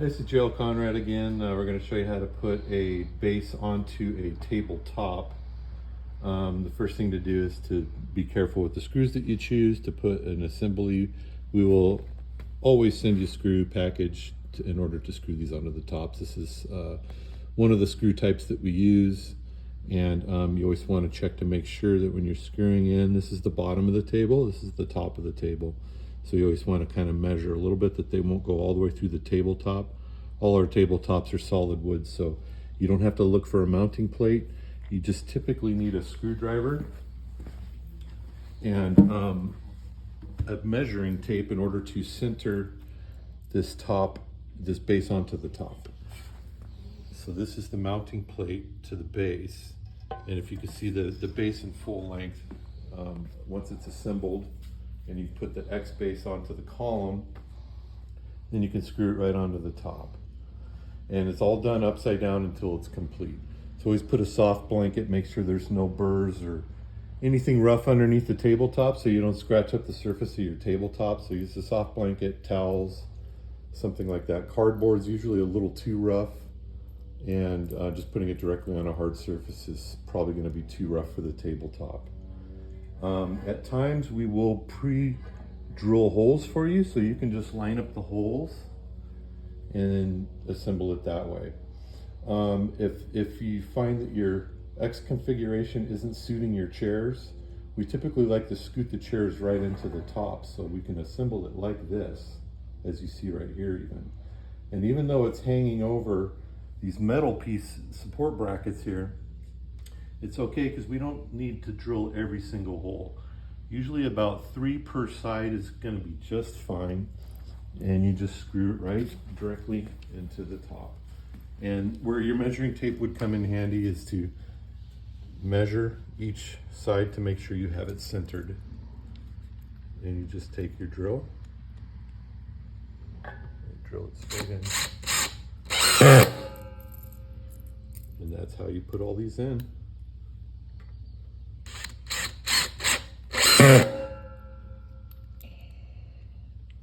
This is Gerald Conrad again. We're going to show you how to put a base onto a tabletop. The first thing to do is to be careful with the screws that you choose to put an assembly. We will always send you a screw package in order to screw these onto the tops. This is one of the screw types that we use, and you always want to check to make sure that when you're screwing in, this is the bottom of the table, this is the top of the table. So you always want to kind of measure a little bit that they won't go all the way through the tabletop. All our tabletops are solid wood, so you don't have to look for a mounting plate. You just typically need a screwdriver and a measuring tape in order to center this base onto the top. So this is the mounting plate to the base, and if you can see the base in full length, once it's assembled and you put the X base onto the column, then you can screw it right onto the top. And it's all done upside down until it's complete. So always put a soft blanket, make sure there's no burrs or anything rough underneath the tabletop so you don't scratch up the surface of your tabletop. So use a soft blanket, towels, something like that. Cardboard's usually a little too rough, and just putting it directly on a hard surface is probably going to be too rough for the tabletop. At times we will pre-drill holes for you, so you can just line up the holes and assemble it that way. If you find that your X configuration isn't suiting your chairs, we typically like to scoot the chairs right into the top so we can assemble it like this, as you see right here even. And even though it's hanging over these metal piece support brackets here, it's okay because we don't need to drill every single hole. Usually about 3 per side is going to be just fine, and you just screw it right directly into the top. And where your measuring tape would come in handy is to measure each side to make sure you have it centered. And you just take your drill and drill it straight in. And that's how you put all these in.